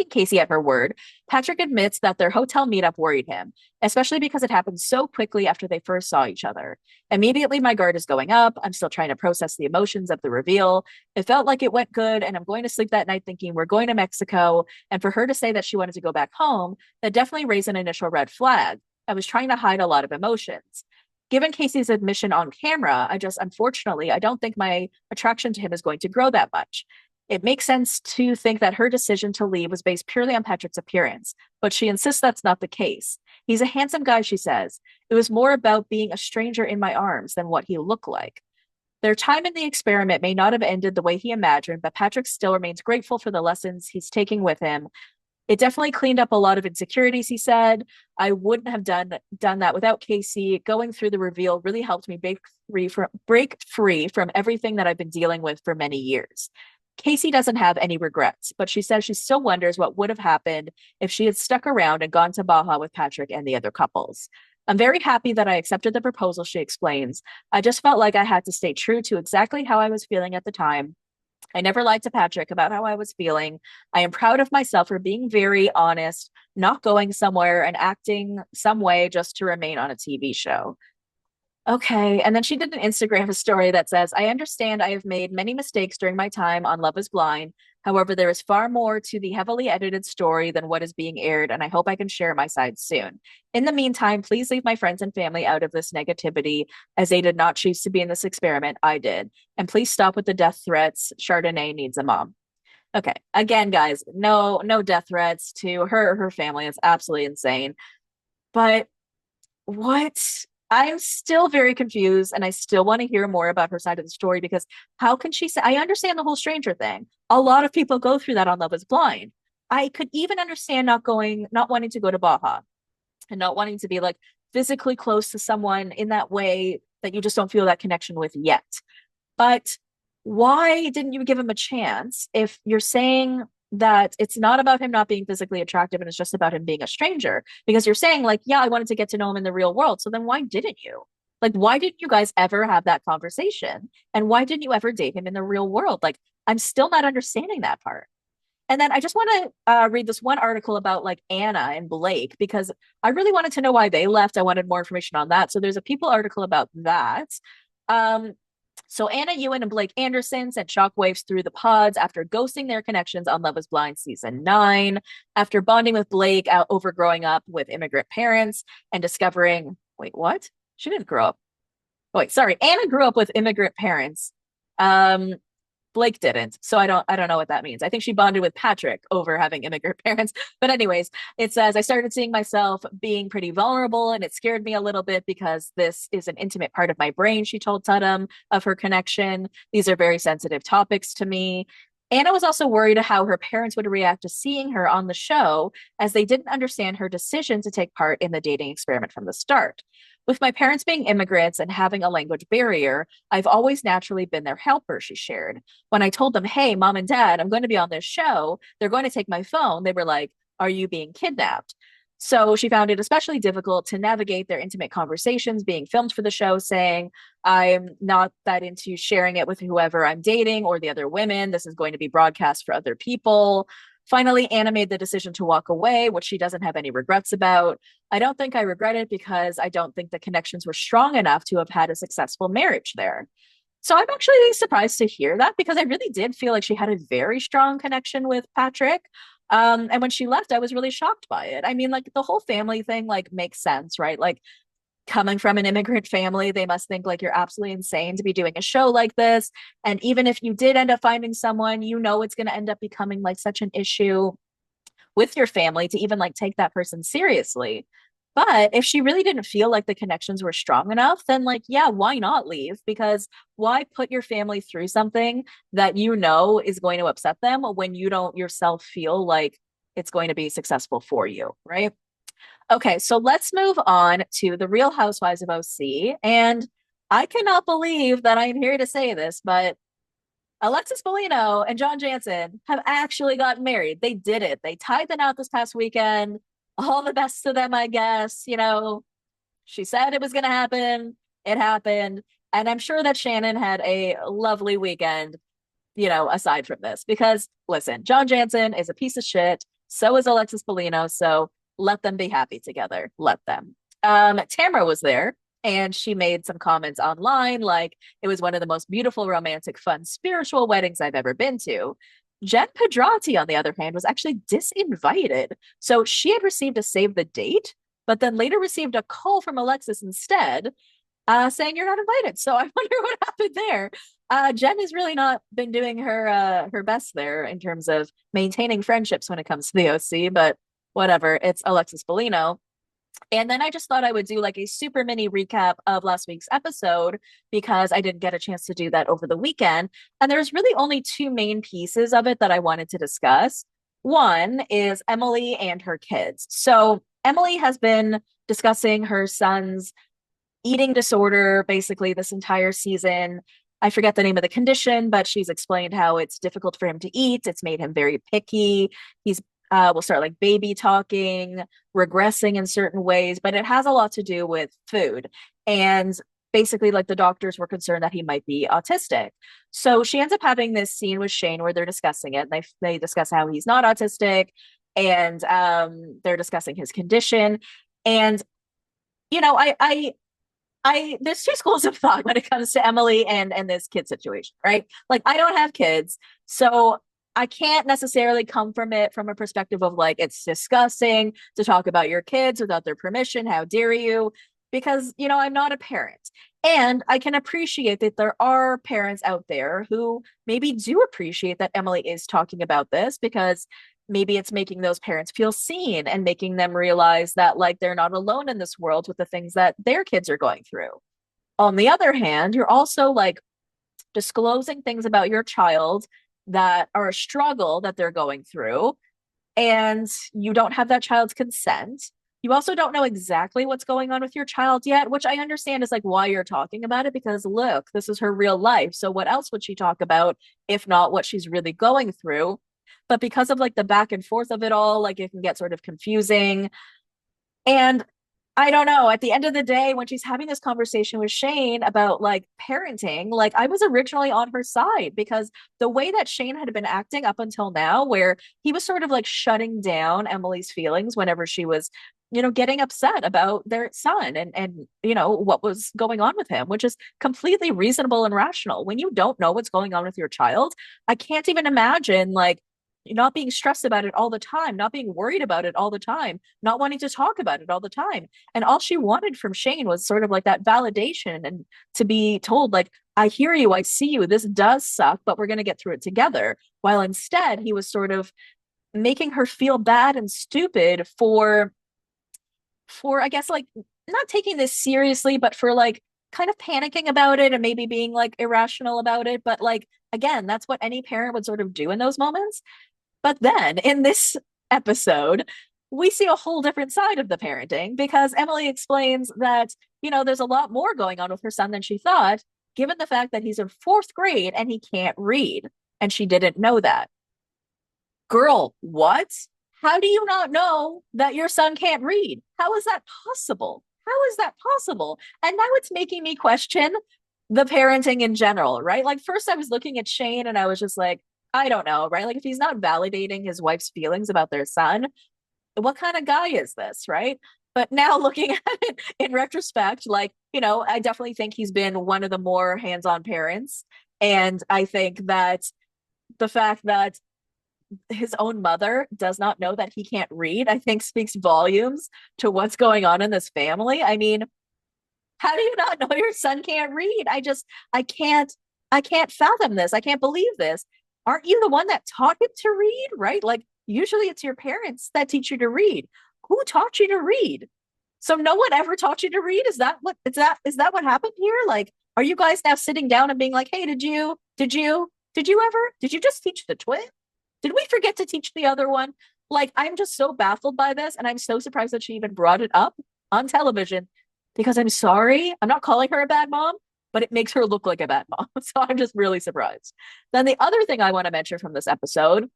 Casey at her word, Patrick admits that their hotel meetup worried him, especially because it happened so quickly after they first saw each other. Immediately, my guard is going up. I'm still trying to process the emotions of the reveal. It felt like it went good, and I'm going to sleep that night thinking we're going to Mexico. And for her to say that she wanted to go back home, that definitely raised an initial red flag. I was trying to hide a lot of emotions. Given Casey's admission on camera, unfortunately, I don't think my attraction to him is going to grow that much. It makes sense to think that her decision to leave was based purely on Patrick's appearance, but she insists that's not the case. He's a handsome guy, she says. It was more about being a stranger in my arms than what he looked like. Their time in the experiment may not have ended the way he imagined, but Patrick still remains grateful for the lessons he's taking with him. It definitely cleaned up a lot of insecurities, he said. I wouldn't have done that without Casey. Going through the reveal really helped me break free from everything that I've been dealing with for many years. Casey doesn't have any regrets, but she says she still wonders what would have happened if she had stuck around and gone to Baja with Patrick and the other couples. I'm very happy that I accepted the proposal, she explains. I just felt like I had to stay true to exactly how I was feeling at the time. I never lied to Patrick about how I was feeling. I am proud of myself for being very honest, not going somewhere and acting some way just to remain on a TV show. Okay. And then she did an Instagram story that says, I understand I have made many mistakes during my time on Love is Blind. However, there is far more to the heavily edited story than what is being aired, and I hope I can share my side soon. In the meantime, please leave my friends and family out of this negativity, as they did not choose to be in this experiment. I did. And please stop with the death threats. Chardonnay needs a mom. Okay. Again, guys, no death threats to her or her family. It's absolutely insane. But what I'm still very confused and I still want to hear more about her side of the story because how can she say, I understand the whole stranger thing. A lot of people go through that on Love is Blind. I could even understand not wanting to go to Baja and not wanting to be like physically close to someone in that way that you just don't feel that connection with yet. But why didn't you give him a chance if you're saying that it's not about him not being physically attractive and it's just about him being a stranger? Because you're saying, like, yeah, I wanted to get to know him in the real world. So then why didn't you? Like, why didn't you guys ever have that conversation? And why didn't you ever date him in the real world? Like, I'm still not understanding that part. And then I just want to read this one article about like Anna and Blake because I really wanted to know why they left. I wanted more information on that. So there's a People article about that. Um, so Anna Ewan and Blake Anderson sent shockwaves through the pods after ghosting their connections on Love is Blind season 9, after bonding with Blake out over growing up with immigrant parents and discovering, wait, what? She didn't grow up. Wait, sorry. Anna grew up with immigrant parents. Um, Blake didn't. So I don't know what that means. I think she bonded with Patrick over having immigrant parents. But anyways, it says I started seeing myself being pretty vulnerable and it scared me a little bit because this is an intimate part of my brain, she told Tudum of her connection. These are very sensitive topics to me. Anna was also worried how her parents would react to seeing her on the show as they didn't understand her decision to take part in the dating experiment from the start. With my parents being immigrants and having a language barrier, I've always naturally been their helper, she shared. When I told them, hey, mom and dad, I'm going to be on this show, they're going to take my phone, they were like, are you being kidnapped? So she found it especially difficult to navigate their intimate conversations being filmed for the show, saying, I'm not that into sharing it with whoever I'm dating or the other women. This is going to be broadcast for other people. Finally, Anna made the decision to walk away, which she doesn't have any regrets about. I don't think I regret it because I don't think the connections were strong enough to have had a successful marriage there. So I'm actually surprised to hear that because I really did feel like she had a very strong connection with Patrick. And when she left, I was really shocked by it. I mean, like the whole family thing, like makes sense, right? Like coming from an immigrant family, they must think like you're absolutely insane to be doing a show like this. And even if you did end up finding someone, you know, it's going to end up becoming like such an issue with your family to even like take that person seriously. But if she really didn't feel like the connections were strong enough, then like, yeah, why not leave? Because why put your family through something that you know is going to upset them when you don't yourself feel like it's going to be successful for you, right? Okay, so let's move on to the Real Housewives of OC. And I cannot believe that I'm here to say this, but Alexis Bellino and John Jansen have actually gotten married. They did it. They tied the knot this past weekend. All the best to them, I guess. You know, she said it was going to happen. It happened. And I'm sure that Shannon had a lovely weekend, you know, aside from this. Because listen, John Jansen is a piece of shit. So is Alexis Bellino. So let them be happy together. Let them. Tamara was there and she made some comments online like it was one of the most beautiful, romantic, fun, spiritual weddings I've ever been to. Jen Pedrati, on the other hand, was actually disinvited. So she had received a save the date, but then later received a call from Alexis instead, saying you're not invited. So I wonder what happened there. Jen has really not been doing her best there in terms of maintaining friendships when it comes to the OC, but whatever. It's Alexis Bellino. And then I just thought I would do like a super mini recap of last week's episode because I didn't get a chance to do that over the weekend. And there's really only two main pieces of it that I wanted to discuss. One is Emily and her kids. So Emily has been discussing her son's eating disorder basically this entire season. I forget the name of the condition, but she's explained how it's difficult for him to eat. It's made him very picky. He's will start like baby talking, regressing in certain ways, but it has a lot to do with food. And basically, like the doctors were concerned that he might be autistic. So she ends up having this scene with Shane where they're discussing it. They discuss how he's not autistic, and they're discussing his condition. And you know, I there's two schools of thought when it comes to Emily and this kid situation, right? Like I don't have kids, so I can't necessarily come from it from a perspective of like, it's disgusting to talk about your kids without their permission. How dare you? Because, you know, I'm not a parent. And I can appreciate that there are parents out there who maybe do appreciate that Emily is talking about this because maybe it's making those parents feel seen and making them realize that like they're not alone in this world with the things that their kids are going through. On the other hand, you're also like disclosing things about your child that are a struggle that they're going through, and you don't have that child's consent. You also don't know exactly what's going on with your child yet, which I understand is like why you're talking about it, because look, this is her real life. So what else would she talk about if not what she's really going through? But because of like the back and forth of it all, like it can get sort of confusing. And I don't know, at the end of the day, when she's having this conversation with Shane about like parenting, like I was originally on her side because the way that Shane had been acting up until now, where he was sort of like shutting down Emily's feelings whenever she was, getting upset about their son and what was going on with him, which is completely reasonable and rational. When you don't know what's going on with your child, I can't even imagine like not being stressed about it all the time, not being worried about it all the time, not wanting to talk about it all the time. And all she wanted from Shane was sort of like that validation and to be told, like, I hear you, I see you, this does suck, but we're going to get through it together. While instead, he was sort of making her feel bad and stupid for I guess like not taking this seriously, but for like kind of panicking about it and maybe being like irrational about it. But like, again, that's what any parent would sort of do in those moments. But then in this episode, we see a whole different side of the parenting because Emily explains that, there's a lot more going on with her son than she thought, given the fact that he's in fourth grade and he can't read. And she didn't know that. Girl, what? How do you not know that your son can't read? How is that possible? How is that possible? And now it's making me question the parenting in general, right? Like, first I was looking at Shane and I was just like, I don't know, right? Like, if he's not validating his wife's feelings about their son, what kind of guy is this, right? But now looking at it in retrospect, like, I definitely think he's been one of the more hands-on parents. And I think that the fact that his own mother does not know that he can't read, I think speaks volumes to what's going on in this family. I mean, how do you not know your son can't read? I can't fathom this. I can't believe this. Aren't you the one that taught him to read, right? Like usually it's your parents that teach you to read. Who taught you to read? So no one ever taught you to read? Is that what happened here? Like, are you guys now sitting down and being like, hey, did you just teach the twin? Did we forget to teach the other one? Like, I'm just so baffled by this. And I'm so surprised that she even brought it up on television because I'm sorry. I'm not calling her a bad mom, but it makes her look like a bad mom. So I'm just really surprised. Then the other thing I want to mention from this episode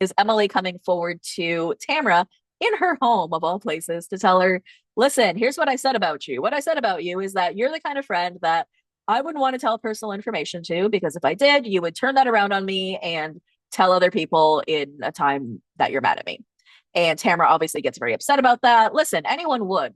is Emily coming forward to Tamra in her home of all places to tell her, listen, here's what I said about you. What I said about you is that you're the kind of friend that I wouldn't want to tell personal information to, because if I did, you would turn that around on me and tell other people in a time that you're mad at me. And Tamra obviously gets very upset about that. Listen, anyone would.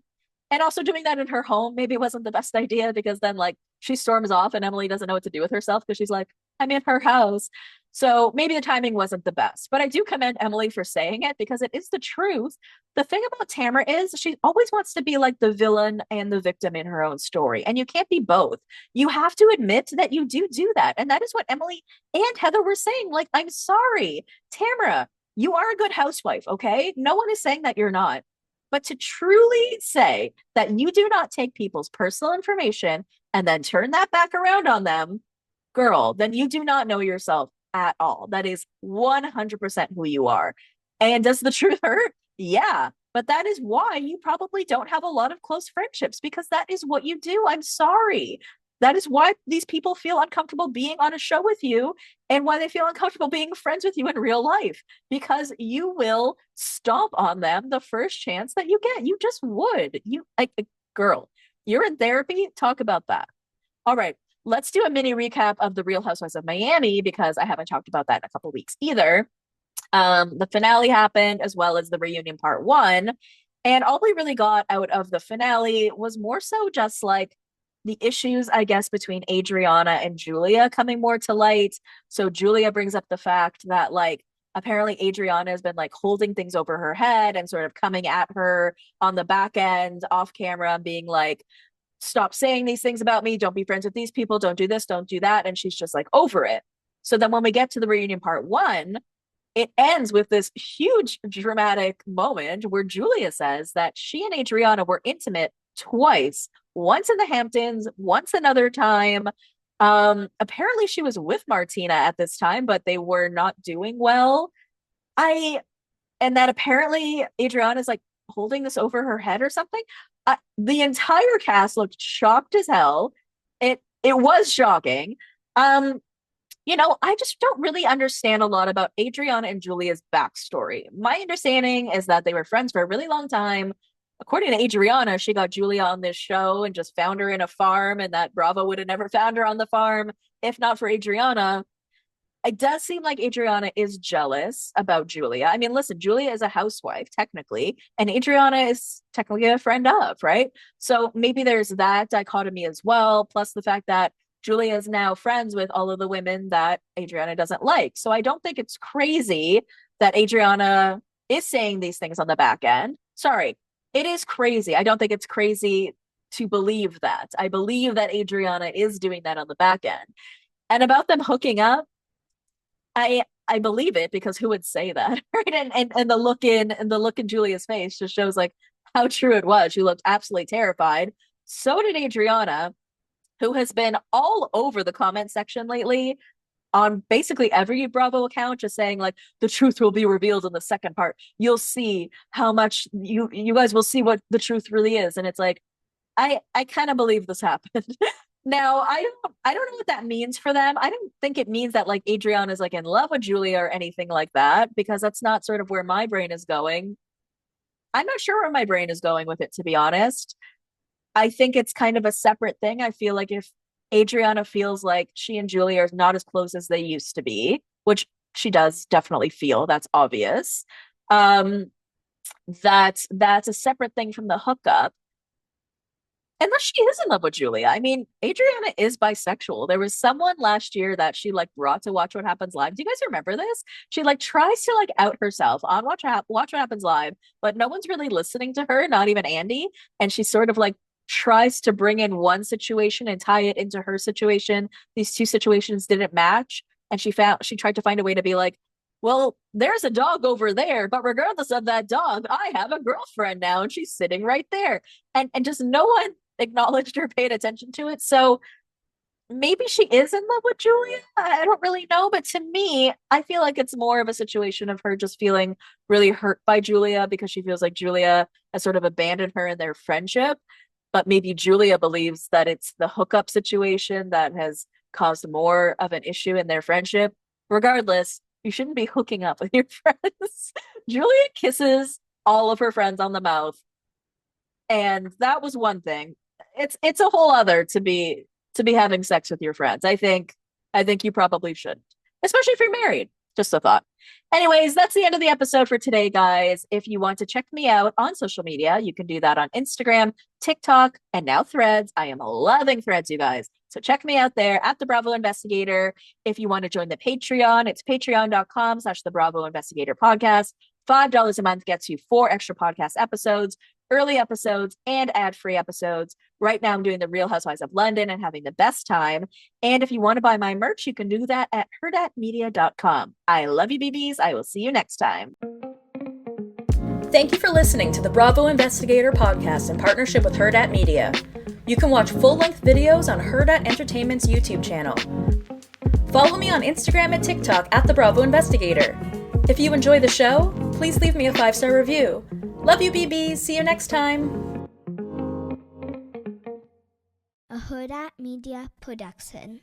And also doing that in her home maybe wasn't the best idea, because then like she storms off and Emily doesn't know what to do with herself because she's like, I'm in her house. So maybe the timing wasn't the best, but I do commend Emily for saying it because it is the truth. The thing about Tamra is she always wants to be like the villain and the victim in her own story. And you can't be both. You have to admit that you do that. And that is what Emily and Heather were saying. Like, I'm sorry, Tamra, you are a good housewife. Okay. No one is saying that you're not. But to truly say that you do not take people's personal information and then turn that back around on them, girl, then you do not know yourself at all. That is 100% who you are. And does the truth hurt? Yeah. But that is why you probably don't have a lot of close friendships, because that is what you do. I'm sorry. That is why these people feel uncomfortable being on a show with you and why they feel uncomfortable being friends with you in real life, because you will stomp on them the first chance that you get. You just would. You like, girl, you're in therapy. Talk about that. All right. Let's do a mini recap of the Real Housewives of Miami, because I haven't talked about that in a couple weeks either. The finale happened, as well as the reunion part 1. And all we really got out of the finale was more so just like the issues, I guess, between Adriana and Julia coming more to light. So Julia brings up the fact that like apparently Adriana has been like holding things over her head and sort of coming at her on the back end off camera and being like, stop saying these things about me. Don't be friends with these people. Don't do this. Don't do that. And she's just like over it. So then when we get to the reunion part 1, it ends with this huge dramatic moment where Julia says that she and Adriana were intimate twice, once in the Hamptons, once another time. Apparently she was with Martina at this time, but they were not doing well. I and that apparently Adriana's like holding this over her head or something. The entire cast looked shocked as hell. It was shocking. Um, I just don't really understand a lot about Adriana and Julia's backstory. My understanding is that they were friends for a really long time. According to Adriana, she got Julia on this show and just found her in a farm, and that Bravo would have never found her on the farm if not for Adriana. It does seem like Adriana is jealous about Julia. I mean, listen, Julia is a housewife, technically, and Adriana is technically a friend of, right? So maybe there's that dichotomy as well, plus the fact that Julia is now friends with all of the women that Adriana doesn't like. So I don't think it's crazy that Adriana is saying these things on the back end. Sorry, it is crazy. I don't think it's crazy to believe that. I believe that Adriana is doing that on the back end. And about them hooking up, I believe it, because who would say that, right? And the look in Julia's face just shows like how true it was. She looked absolutely terrified. So did Adriana, who has been all over the comment section lately on basically every Bravo account, just saying like the truth will be revealed in the second part. You'll see how much you guys will see what the truth really is. And it's like, I kind of believe this happened. Now, I don't know what that means for them. I don't think it means that like Adriana is like in love with Julia or anything like that, because that's not sort of where my brain is going. I'm not sure where my brain is going with it, to be honest. I think it's kind of a separate thing. I feel like if Adriana feels like she and Julia are not as close as they used to be, which she does definitely feel, that's obvious. Um, that's a separate thing from the hookup. Unless she is in love with Julia. I mean, Adriana is bisexual. There was someone last year that she like brought to Watch What Happens Live. Do you guys remember this? She like tries to like out herself on Watch What Happens Live, but no one's really listening to her, not even Andy. And she sort of like tries to bring in one situation and tie it into her situation. These two situations didn't match. And she tried to find a way to be like, well, there's a dog over there, but regardless of that dog, I have a girlfriend now, and she's sitting right there. And just no one acknowledged or paid attention to it. So maybe she is in love with Julia. I don't really know. But to me, I feel like it's more of a situation of her just feeling really hurt by Julia because she feels like Julia has sort of abandoned her in their friendship. But maybe Julia believes that it's the hookup situation that has caused more of an issue in their friendship. Regardless, you shouldn't be hooking up with your friends. Julia kisses all of her friends on the mouth. And that was one thing. It's a whole other to be having sex with your friends. I think you probably shouldn't, especially if you're married. Just a thought. Anyways, that's the end of the episode for today, guys. If you want to check me out on social media, you can do that on Instagram, TikTok, and now Threads. I am loving Threads, you guys. So check me out there at the Bravo Investigator. If you want to join the Patreon, it's patreon.com/the Bravo Investigator podcast. $5 a month gets you 4 extra podcast episodes, early episodes, and ad-free episodes. Right now I'm doing the Real Housewives of London and having the best time. And if you want to buy my merch, you can do that at hurrdatmedia.com. I love you, BBs. I will see you next time. Thank you for listening to the Bravo Investigator podcast in partnership with Hurrdat Media. You can watch full-length videos on Hurrdat Entertainment's YouTube channel. Follow me on Instagram and TikTok at the Bravo Investigator. If you enjoy the show, please leave me a 5-star review. Love you, BBs. See you next time. A Hurrdat Media Production.